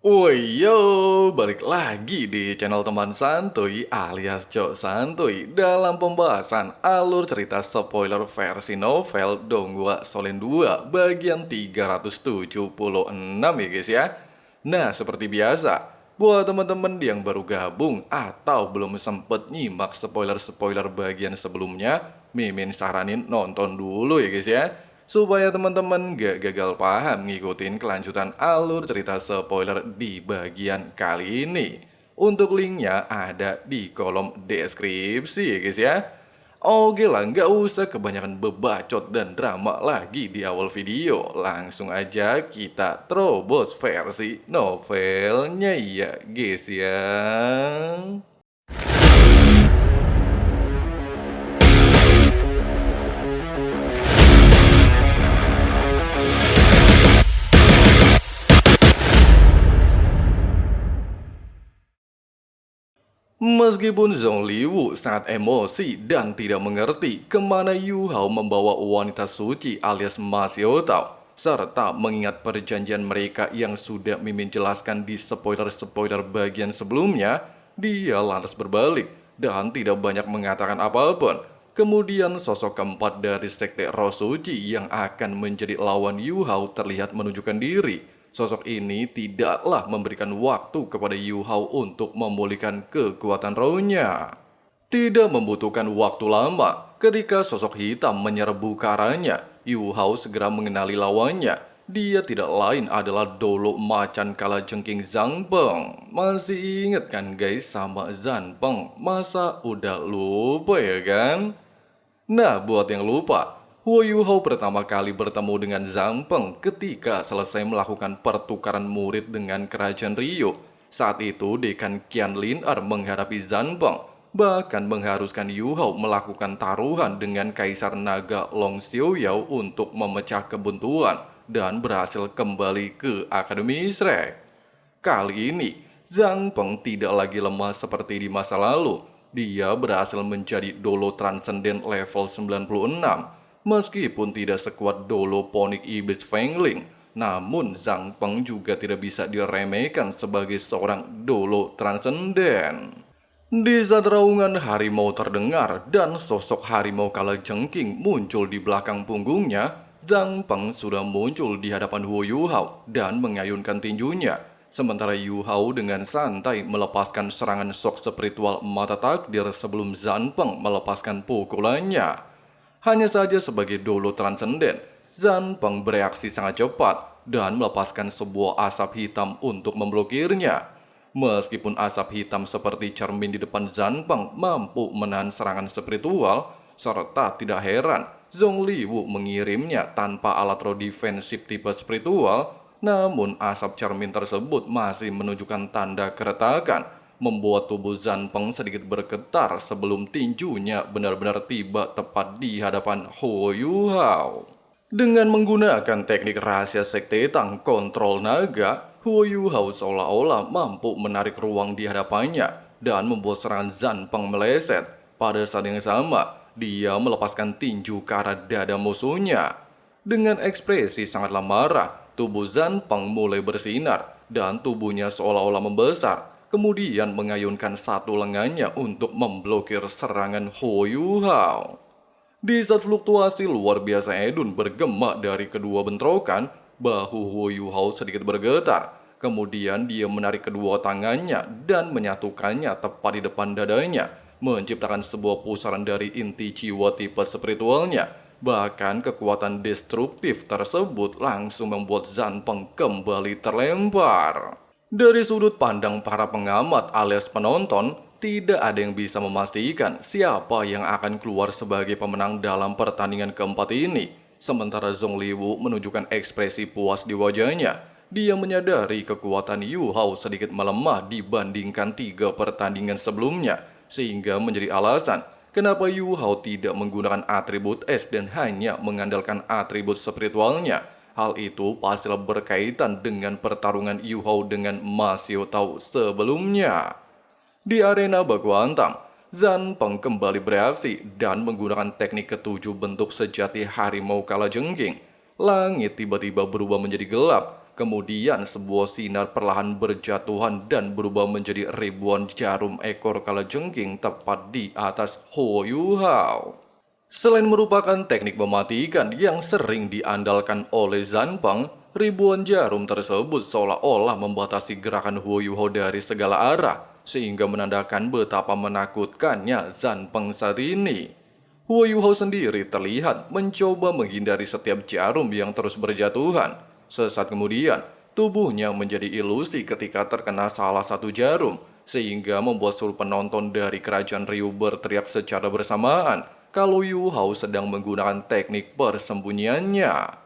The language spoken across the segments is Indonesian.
Woyo, balik lagi di channel teman santuy alias Cok Santuy dalam pembahasan alur cerita spoiler versi novel Donghua Solen 2 bagian 376 ya guys ya. Nah seperti biasa, buat teman-teman yang baru gabung atau belum sempet nyimak spoiler-spoiler bagian sebelumnya, Mimin saranin nonton dulu ya guys ya, supaya teman-teman gak gagal paham ngikutin kelanjutan alur cerita spoiler di bagian kali ini. Untuk linknya ada di kolom deskripsi ya guys ya. Oke lah, nggak usah kebanyakan bebacot dan drama lagi di awal video. Langsung aja kita terobos versi novelnya ya guys ya. Meskipun Zhong Liwu sangat emosi dan tidak mengerti kemana Yu Hao membawa wanita suci alias Ma Xiaotao, serta mengingat perjanjian mereka yang sudah Mimin jelaskan di spoiler-spoiler bagian sebelumnya, dia lantas berbalik dan tidak banyak mengatakan apapun. Kemudian sosok keempat dari sekte Roh Suci yang akan menjadi lawan Yu Hao terlihat menunjukkan diri. Sosok ini tidaklah memberikan waktu kepada Yu Hao untuk memulihkan kekuatan rohnya. Tidak membutuhkan waktu lama, ketika sosok hitam menyerbu ke arahnya, Yu Hao segera mengenali lawannya. Dia tidak lain adalah Dolo Macan Kalajengking Zhang Peng. Masih inget kan guys sama Zhang Peng? Masa udah lupa ya kan? Nah, buat yang lupa, Huo Yuhao pertama kali bertemu dengan Zhang Peng ketika selesai melakukan pertukaran murid dengan Kerajaan Ryu. Saat itu, Dekan Qianlin menghadapi Zhang Peng, bahkan mengharuskan Yuhao melakukan taruhan dengan Kaisar Naga Long Xiaoyao untuk memecah kebuntuan dan berhasil kembali ke Akademi Shrek. Kali ini, Zhang Peng tidak lagi lemah seperti di masa lalu. Dia berhasil menjadi Dolo Transcendent level 96. Meskipun tidak sekuat Dolo Ponic Ibis Fengling, namun Zhang Peng juga tidak bisa diremehkan sebagai seorang Dolo Transcendent. Di saat raungan harimau terdengar dan sosok harimau kalajengking muncul di belakang punggungnya, Zhang Peng sudah muncul di hadapan Huo Yuhao dan mengayunkan tinjunya. Sementara Yu Hao dengan santai melepaskan serangan shock spiritual mata takdir sebelum Zhang Peng melepaskan pukulannya. Hanya saja sebagai Dolo Transcendent, Zhang Peng bereaksi sangat cepat dan melepaskan sebuah asap hitam untuk memblokirnya. Meskipun asap hitam seperti cermin di depan Zhang Peng mampu menahan serangan spiritual, serta tidak heran Zhong Liwu mengirimnya tanpa alat roh defensif tipe spiritual, namun asap cermin tersebut masih menunjukkan tanda keretakan, membuat tubuh Zhang Peng sedikit bergetar sebelum tinjunya benar-benar tiba tepat di hadapan Huo Yuhao. Dengan menggunakan teknik rahasia sekte Tang kontrol naga, Huo Yuhao seolah-olah mampu menarik ruang di hadapannya dan membuat serangan Zhang Peng meleset. Pada saat yang sama, dia melepaskan tinju ke arah dada musuhnya. Dengan ekspresi sangatlah marah, tubuh Zhang Peng mulai bersinar dan tubuhnya seolah-olah membesar, kemudian mengayunkan satu lengannya untuk memblokir serangan Huo Yuhao. Di saat fluktuasi luar biasa Edun bergema dari kedua bentrokan, bahu Huo Yuhao sedikit bergetar. Kemudian dia menarik kedua tangannya dan menyatukannya tepat di depan dadanya, menciptakan sebuah pusaran dari inti jiwa tipe spiritualnya. Bahkan kekuatan destruktif tersebut langsung membuat Zhang Peng kembali terlempar. Dari sudut pandang para pengamat alias penonton, tidak ada yang bisa memastikan siapa yang akan keluar sebagai pemenang dalam pertandingan keempat ini. Sementara Zhong Liwu menunjukkan ekspresi puas di wajahnya. Dia menyadari kekuatan Yu Hao sedikit melemah dibandingkan 3 pertandingan sebelumnya, sehingga menjadi alasan kenapa Yu Hao tidak menggunakan atribut es dan hanya mengandalkan atribut spiritualnya. Hal itu pastilah berkaitan dengan pertarungan Yu Hao dengan Ma Xiaotao sebelumnya. Di arena baku hantam, Zhang Peng kembali bereaksi dan menggunakan teknik ketujuh bentuk sejati harimau kalajengking. Langit tiba-tiba berubah menjadi gelap, Kemudian sebuah sinar perlahan berjatuhan dan berubah menjadi ribuan jarum ekor kalajengking tepat di atas Huo Yuhao. Selain merupakan teknik mematikan yang sering diandalkan oleh Zanpeng, ribuan jarum tersebut seolah-olah membatasi gerakan Huo Yuhao dari segala arah, sehingga menandakan betapa menakutkannya Zanpeng saat ini. Huo Yuhao sendiri terlihat mencoba menghindari setiap jarum yang terus berjatuhan. Sesaat kemudian, tubuhnya menjadi ilusi ketika terkena salah satu jarum, sehingga membuat seluruh penonton dari kerajaan Ryu berteriak secara bersamaan kalau Yu Hao sedang menggunakan teknik persembunyiannya.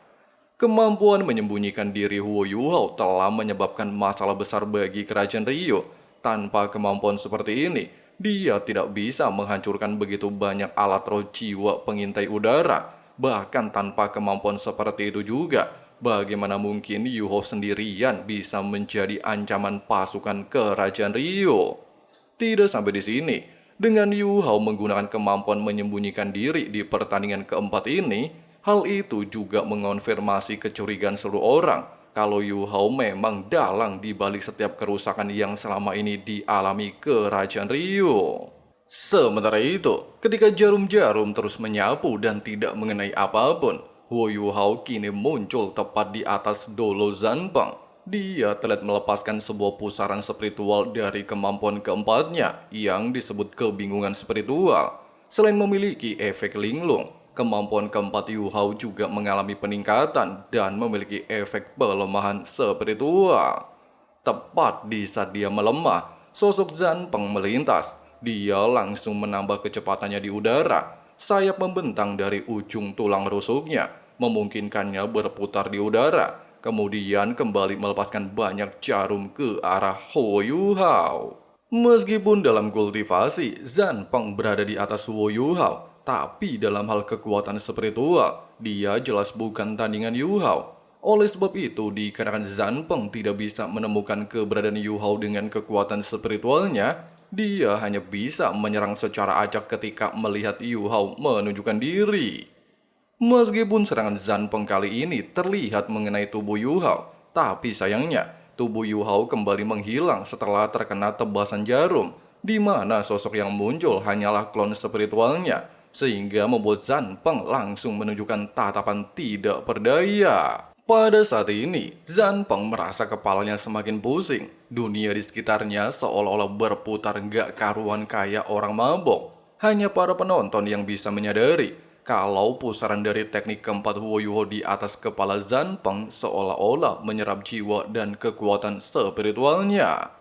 Kemampuan menyembunyikan diri Huo Yuhao telah menyebabkan masalah besar bagi kerajaan Ryu. Tanpa kemampuan seperti ini, dia tidak bisa menghancurkan begitu banyak alat roh jiwa pengintai udara. Bahkan tanpa kemampuan seperti itu juga, bagaimana mungkin Yu Hao sendirian bisa menjadi ancaman pasukan kerajaan Ryu? Tidak sampai di sini. Dengan Yu Hao menggunakan kemampuan menyembunyikan diri di pertandingan keempat ini, hal itu juga mengonfirmasi kecurigaan seluruh orang kalau Yu Hao memang dalang di balik setiap kerusakan yang selama ini dialami kerajaan Ryu. Sementara itu, ketika jarum-jarum terus menyapu dan tidak mengenai apapun, Huo Yuhao kini muncul tepat di atas Dolo Zanpeng. Dia terlihat melepaskan sebuah pusaran spiritual dari kemampuan keempatnya yang disebut kebingungan spiritual. Selain memiliki efek linglung, kemampuan keempat Yu Hao juga mengalami peningkatan dan memiliki efek pelemahan spiritual. Tepat di saat dia melemah, sosok Zanpeng melintas. Dia langsung menambah kecepatannya di udara. Sayap membentang dari ujung tulang rusuknya, memungkinkannya berputar di udara. Kemudian kembali melepaskan banyak jarum ke arah Huo Yuhao. Meskipun dalam kultivasi, Zanpeng berada di atas Huo Yuhao, tapi dalam hal kekuatan spiritual, dia jelas bukan tandingan Yu Hao. Oleh sebab itu, dikarenakan Zanpeng tidak bisa menemukan keberadaan Yu Hao dengan kekuatan spiritualnya, dia hanya bisa menyerang secara acak ketika melihat Yu Hao menunjukkan diri. Meskipun serangan Zanpeng kali ini terlihat mengenai tubuh Yu Hao, tapi sayangnya tubuh Yu Hao kembali menghilang setelah terkena tebasan jarum, di mana sosok yang muncul hanyalah klon spiritualnya, sehingga membuat Zanpeng langsung menunjukkan tatapan tidak berdaya. Pada saat ini, Zanpeng merasa kepalanya semakin pusing. Dunia di sekitarnya seolah-olah berputar gak karuan kayak orang mabok. Hanya para penonton yang bisa menyadari kalau pusaran dari teknik keempat Huo Yuhao di atas kepala Zanpeng seolah-olah menyerap jiwa dan kekuatan spiritualnya.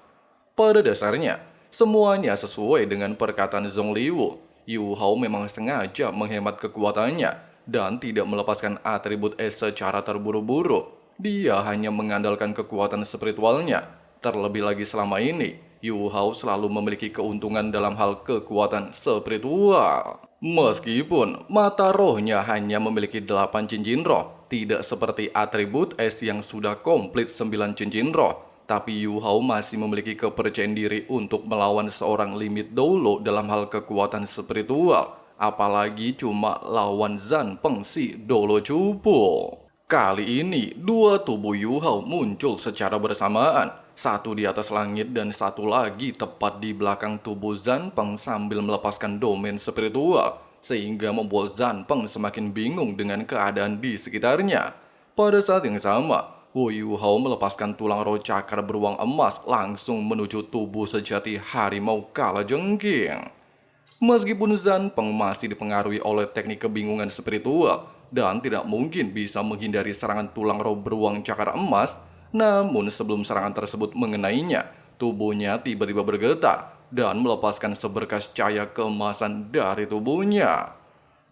Pada dasarnya, semuanya sesuai dengan perkataan Zhong Liwu. Yu Hao memang sengaja menghemat kekuatannya dan tidak melepaskan atribut es secara terburu-buru. Dia hanya mengandalkan kekuatan spiritualnya. Terlebih lagi selama ini, Yu Hao selalu memiliki keuntungan dalam hal kekuatan spiritual. Meskipun mata rohnya hanya memiliki 8 cincin roh, tidak seperti atribut es yang sudah komplit 9 cincin roh, tapi Yu Hao masih memiliki kepercayaan diri untuk melawan seorang limit dolo dalam hal kekuatan spiritual, apalagi cuma lawan Zanpeng si dolo cupu. Kali ini, dua tubuh Yu Hao muncul secara bersamaan, satu di atas langit dan satu lagi tepat di belakang tubuh Zanpeng sambil melepaskan domain spiritual, sehingga membuat Zanpeng semakin bingung dengan keadaan di sekitarnya. Pada saat yang sama, Huo Yuhao melepaskan tulang roh cakar beruang emas langsung menuju tubuh sejati harimau kalajengking. Meskipun Zanpeng masih dipengaruhi oleh teknik kebingungan spiritual dan tidak mungkin bisa menghindari serangan tulang roh beruang cakar emas, namun sebelum serangan tersebut mengenainya, tubuhnya tiba-tiba bergetar dan melepaskan seberkas cahaya keemasan dari tubuhnya.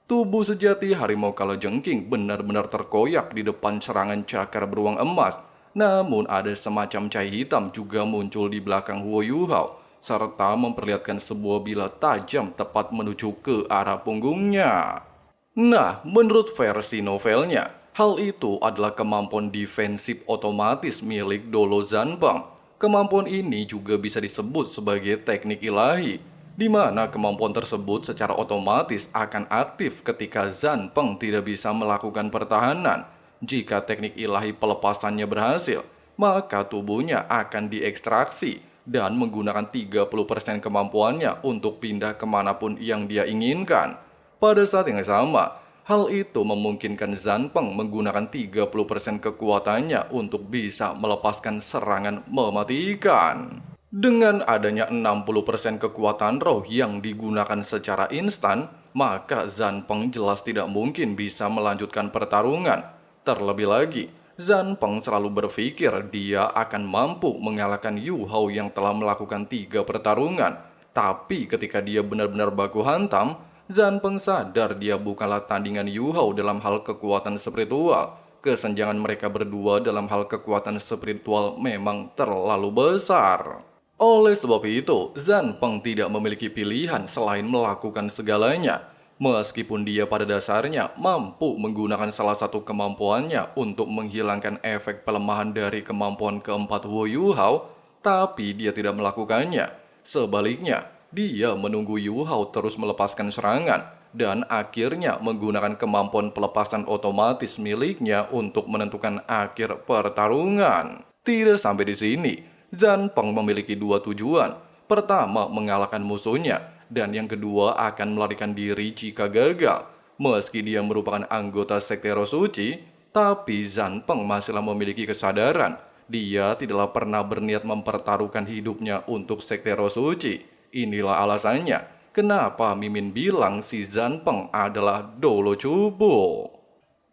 Tubuh sejati harimau kalajengking benar-benar terkoyak di depan serangan cakar beruang emas. Namun ada semacam cahaya hitam juga muncul di belakang Huo Yuhao, serta memperlihatkan sebuah bilah tajam tepat menuju ke arah punggungnya. Nah, menurut versi novelnya, hal itu adalah kemampuan defensif otomatis milik Dolo Zanpeng. Kemampuan ini juga bisa disebut sebagai teknik ilahi, di mana kemampuan tersebut secara otomatis akan aktif ketika Zanpeng tidak bisa melakukan pertahanan. Jika teknik ilahi pelepasannya berhasil, maka tubuhnya akan diekstraksi dan menggunakan 30% kemampuannya untuk pindah kemanapun yang dia inginkan. Pada saat yang sama, hal itu memungkinkan Zanpeng menggunakan 30% kekuatannya untuk bisa melepaskan serangan mematikan. Dengan adanya 60% kekuatan roh yang digunakan secara instan, maka Zanpeng jelas tidak mungkin bisa melanjutkan pertarungan. Terlebih lagi, Zanpeng selalu berpikir dia akan mampu mengalahkan Yu Hao yang telah melakukan 3 pertarungan. Tapi ketika dia benar-benar baku hantam, Zanpeng sadar dia bukanlah tandingan Yu Hao dalam hal kekuatan spiritual. Kesenjangan mereka berdua dalam hal kekuatan spiritual memang terlalu besar. Oleh sebab itu, Zanpeng tidak memiliki pilihan selain melakukan segalanya. Meskipun dia pada dasarnya mampu menggunakan salah satu kemampuannya untuk menghilangkan efek pelemahan dari kemampuan keempat Wu Yu Hao, tapi dia tidak melakukannya. Sebaliknya, dia menunggu Yu Hao terus melepaskan serangan dan akhirnya menggunakan kemampuan pelepasan otomatis miliknya untuk menentukan akhir pertarungan. Tidak sampai di sini, Zanpeng memiliki dua tujuan. Pertama, mengalahkan musuhnya, dan yang kedua akan melarikan diri jika gagal. Meski dia merupakan anggota Sekte Roh Suci, tapi Zanpeng masihlah memiliki kesadaran. Dia tidaklah pernah berniat mempertaruhkan hidupnya untuk Sekte Roh Suci. Inilah alasannya kenapa Mimin bilang si Zanpeng adalah Dolo Cubo.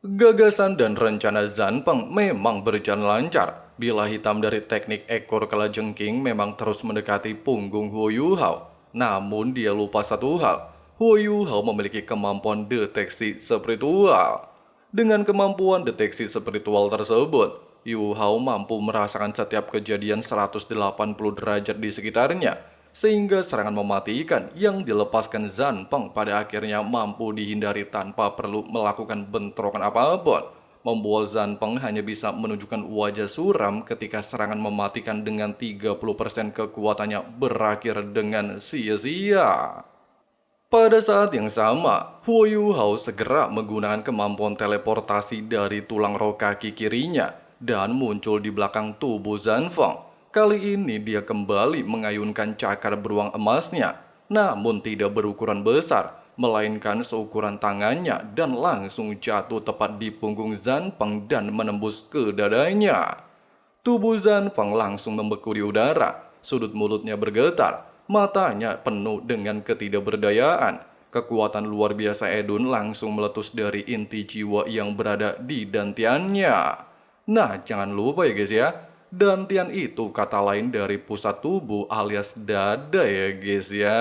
Gagasan dan rencana Zanpeng memang berjalan lancar. Bila hitam dari teknik ekor kalajengking memang terus mendekati punggung Huo Yu Hao. Namun dia lupa satu hal, Huo Yu Hao memiliki kemampuan deteksi spiritual. Dengan kemampuan deteksi spiritual tersebut, Yu Hao mampu merasakan setiap kejadian 180 derajat di sekitarnya, sehingga serangan mematikan yang dilepaskan Zanpeng pada akhirnya mampu dihindari tanpa perlu melakukan bentrokan apapun. Membuat Zanpeng hanya bisa menunjukkan wajah suram ketika serangan mematikan dengan 30% kekuatannya berakhir dengan sia-sia. Pada saat yang sama, Huo Yu Hao segera menggunakan kemampuan teleportasi dari tulang roh kaki kirinya dan muncul di belakang tubuh Zanpeng. Kali ini dia kembali mengayunkan cakar beruang emasnya, namun tidak berukuran besar, melainkan seukuran tangannya dan langsung jatuh tepat di punggung Zanpeng dan menembus ke dadanya. Tubuh Zanpeng langsung membeku di udara, sudut mulutnya bergetar, matanya penuh dengan ketidakberdayaan. Kekuatan luar biasa Edun langsung meletus dari inti jiwa yang berada di dantiannya. Nah, jangan lupa ya guys ya, dantian itu kata lain dari pusat tubuh alias dada ya guys ya.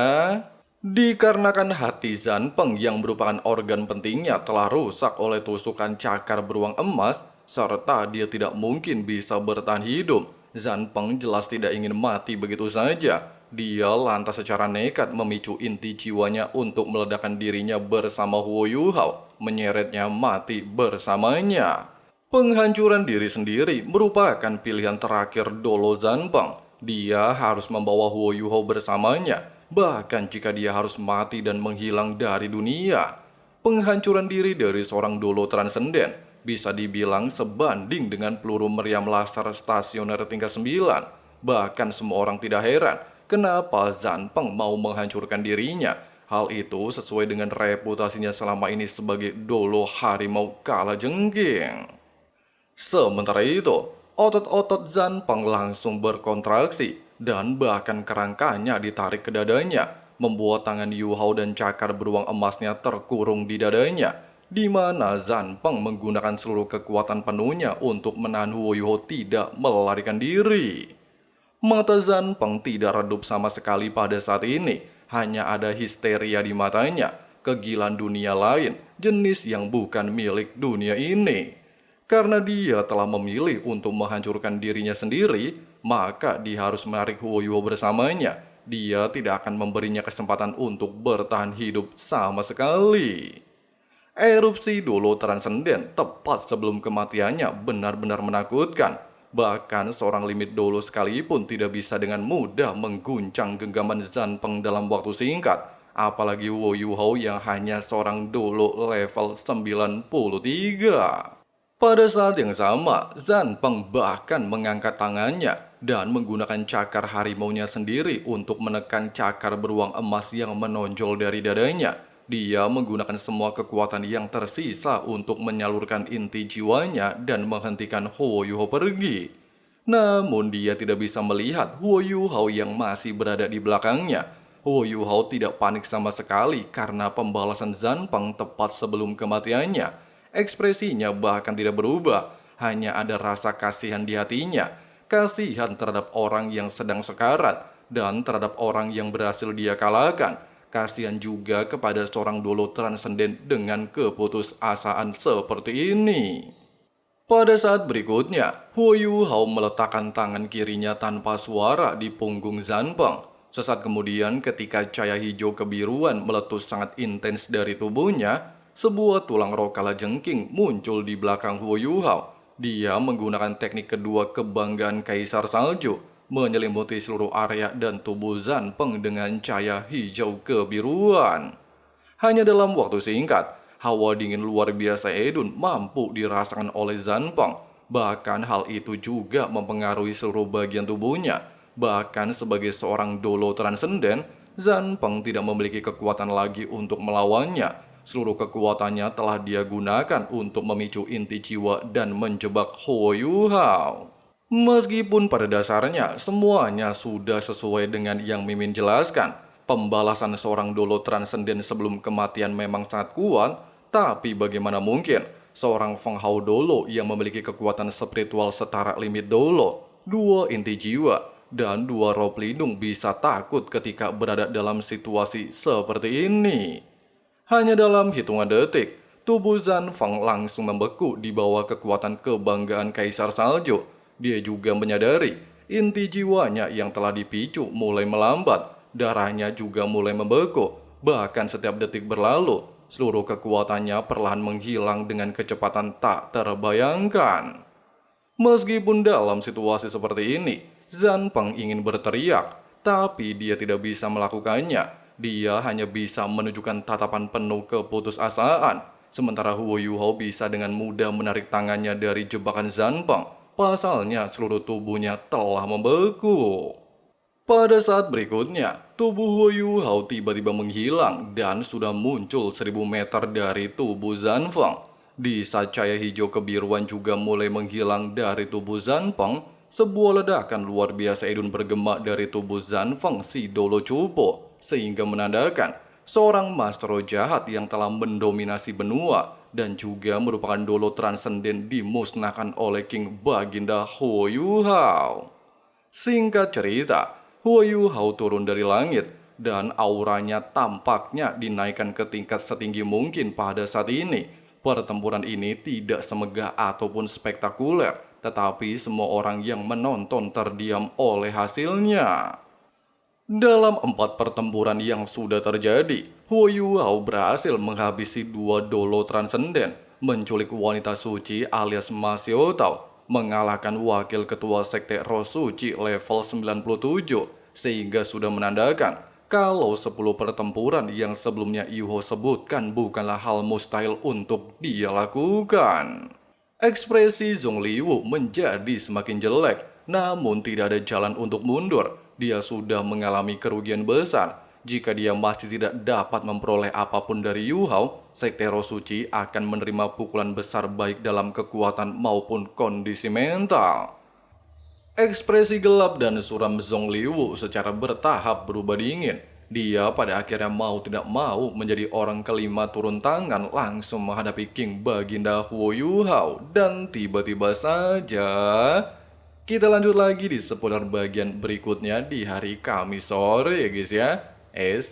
Dikarenakan hati Zanpeng yang merupakan organ pentingnya telah rusak oleh tusukan cakar beruang emas, serta dia tidak mungkin bisa bertahan hidup, Zanpeng jelas tidak ingin mati begitu saja. Dia lantas secara nekat memicu inti jiwanya untuk meledakkan dirinya bersama Huo Yu Hao, menyeretnya mati bersamanya. Penghancuran diri sendiri merupakan pilihan terakhir Dolo Zanpeng. Dia harus membawa Huo Yu Hao bersamanya, bahkan jika dia harus mati dan menghilang dari dunia. Penghancuran diri dari seorang Dolo transenden bisa dibilang sebanding dengan peluru meriam laser stasioner tingkat 9. Bahkan semua orang tidak heran kenapa Zanpeng mau menghancurkan dirinya. Hal itu sesuai dengan reputasinya selama ini sebagai Dolo Harimau Kalajengking. Sementara itu, otot-otot Zanpeng langsung berkontraksi dan bahkan kerangkanya ditarik ke dadanya, membuat tangan Yu Hao dan cakar beruang emasnya terkurung di dadanya, di mana Zanpeng menggunakan seluruh kekuatan penuhnya untuk menahan Huo Yu Hao tidak melarikan diri. Mata Zanpeng tidak redup sama sekali pada saat ini, hanya ada histeria di matanya, kegilaan dunia lain, jenis yang bukan milik dunia ini. Karena dia telah memilih untuk menghancurkan dirinya sendiri, maka dia harus menarik Huo Yu Hao bersamanya. Dia tidak akan memberinya kesempatan untuk bertahan hidup sama sekali. Erupsi Dolo transenden tepat sebelum kematiannya benar-benar menakutkan. Bahkan seorang limit Dolo sekalipun tidak bisa dengan mudah mengguncang genggaman Zanpeng dalam waktu singkat. Apalagi Huo Yu Hao yang hanya seorang Dolo level 93. Pada saat yang sama, Zanpeng bahkan mengangkat tangannya dan menggunakan cakar harimaunya sendiri untuk menekan cakar beruang emas yang menonjol dari dadanya. Dia menggunakan semua kekuatan yang tersisa untuk menyalurkan inti jiwanya dan menghentikan Huo Yuho pergi. Namun dia tidak bisa melihat Huo Yuhao yang masih berada di belakangnya. Huo Yuhao tidak panik sama sekali karena pembalasan Zanpeng tepat sebelum kematiannya. Ekspresinya bahkan tidak berubah, hanya ada rasa kasihan di hatinya. Kasihan terhadap orang yang sedang sekarat dan terhadap orang yang berhasil dia kalahkan. Kasihan juga kepada seorang dolo transenden dengan keputusasaan seperti ini. Pada saat berikutnya, Huo Yuhao meletakkan tangan kirinya tanpa suara di punggung Zanpeng. Sesaat kemudian ketika cahaya hijau kebiruan meletus sangat intens dari tubuhnya, sebuah tulang roh kalajengking muncul di belakang Huo Yuhao. Dia menggunakan teknik kedua kebanggaan Kaisar Salju, menyelimuti seluruh area dan tubuh Zanpeng dengan cahaya hijau kebiruan. Hanya dalam waktu singkat, hawa dingin luar biasa Edun mampu dirasakan oleh Zanpeng. Bahkan hal itu juga mempengaruhi seluruh bagian tubuhnya. Bahkan sebagai seorang dolo transenden, Zanpeng tidak memiliki kekuatan lagi untuk melawannya. Seluruh kekuatannya telah dia gunakan untuk memicu inti jiwa dan menjebak Huo Yuhao. Meskipun pada dasarnya semuanya sudah sesuai dengan yang Mimin jelaskan, pembalasan seorang dolo transenden sebelum kematian memang sangat kuat, tapi bagaimana mungkin seorang Feng Hao dolo yang memiliki kekuatan spiritual setara limit dolo, dua inti jiwa, dan dua roh pelindung bisa takut ketika berada dalam situasi seperti ini? Hanya dalam hitungan detik, tubuh Zanfeng langsung membeku di bawah kekuatan kebanggaan Kaisar Salju. Dia juga menyadari inti jiwanya yang telah dipicu mulai melambat, darahnya juga mulai membeku. Bahkan setiap detik berlalu, seluruh kekuatannya perlahan menghilang dengan kecepatan tak terbayangkan. Meskipun dalam situasi seperti ini, Zanpeng ingin berteriak, tapi dia tidak bisa melakukannya. Dia hanya bisa menunjukkan tatapan penuh keputusasaan. Sementara Huo Yuhao bisa dengan mudah menarik tangannya dari jebakan Zanpeng. Pasalnya seluruh tubuhnya telah membeku. Pada saat berikutnya, tubuh Huo Yuhao tiba-tiba menghilang dan sudah muncul 1000 meter dari tubuh Zanfeng. Di saat cahaya hijau kebiruan juga mulai menghilang dari tubuh Zanpeng, sebuah ledakan luar biasa Edun bergema dari tubuh Zanfeng si Dolo Cupo, sehingga menandakan seorang master jahat yang telah mendominasi benua dan juga merupakan dolo transenden dimusnahkan oleh King Baginda Huo Yuhao. Singkat cerita, Huo Yuhao turun dari langit dan auranya tampaknya dinaikkan ke tingkat setinggi mungkin pada saat ini. Pertempuran ini tidak semegah ataupun spektakuler, tetapi semua orang yang menonton terdiam oleh hasilnya. Dalam 4 pertempuran yang sudah terjadi, Huo Yuhao berhasil menghabisi 2 dolo transenden, menculik wanita suci alias Ma Xiaotao, mengalahkan wakil ketua sekte Roh Suci level 97, sehingga sudah menandakan kalau 10 pertempuran yang sebelumnya Yuho sebutkan bukanlah hal mustahil untuk dia lakukan. Ekspresi Zhong Liwu menjadi semakin jelek, namun tidak ada jalan untuk mundur. Dia sudah mengalami kerugian besar. Jika dia masih tidak dapat memperoleh apapun dari Yu Hao, Sekte Roh Suci akan menerima pukulan besar baik dalam kekuatan maupun kondisi mental. Ekspresi gelap dan suram Zhong Liwu secara bertahap berubah dingin. Dia pada akhirnya mau tidak mau menjadi orang kelima turun tangan langsung menghadapi King Baginda Huo Yuhao. Dan tiba-tiba saja kita lanjut lagi di seputar bagian berikutnya di hari Kamis sore ya guys ya.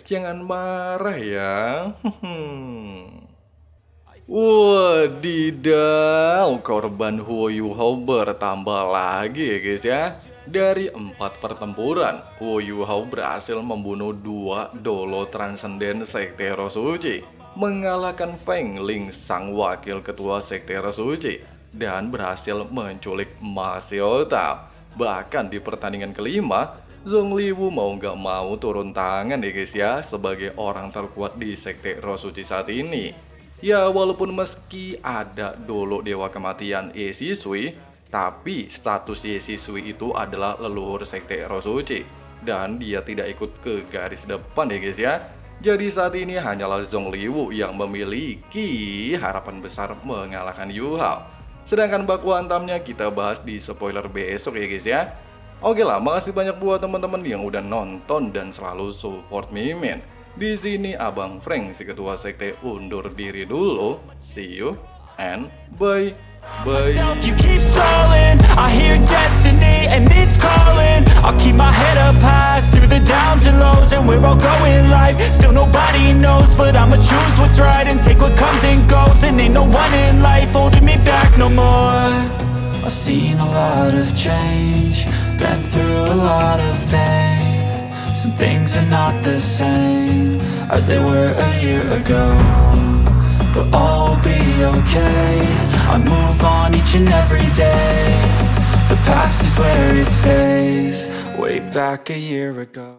Jangan marah ya. Wadidaw, korban Huo Yuhao bertambah lagi ya guys ya. Dari 4 pertempuran, Huo Yuhao berhasil membunuh 2 dolo transenden Sekte Roh Suci, mengalahkan Feng Ling sang wakil ketua Sekte Roh Suci, dan berhasil menculik Ma Xiaotao. Bahkan di pertandingan kelima, Zhong Liwu mau gak mau turun tangan ya guys ya, sebagai orang terkuat di Sekte Roh Suci saat ini. Ya walaupun meski ada dulu Dewa Kematian Ye Sisui, tapi status Ye Sisui itu adalah leluhur sekte Rosuci dan dia tidak ikut ke garis depan ya guys ya. Jadi saat ini hanyalah Zongliwu yang memiliki harapan besar mengalahkan Yu Hao. Sedangkan baku hantamnya kita bahas di spoiler besok ya guys ya. Oke lah, makasih banyak buat teman-teman yang udah nonton dan selalu support Mimin. Di sini Abang Frank, si ketua sekte, undur diri dulu. See you and bye. Bye. You keep stalling, I hear destiny and it's calling. I'll keep my head up high through the downs and lows, and we're all going life. Still nobody knows, but I'ma choose what's right and take what comes and goes. And ain't no one in life holding me back no more. I've seen a lot of change, been through a lot of pain. Some things are not the same as they were a year ago, but all will be okay. I move on each and every day. The past is where it stays, way back a year ago.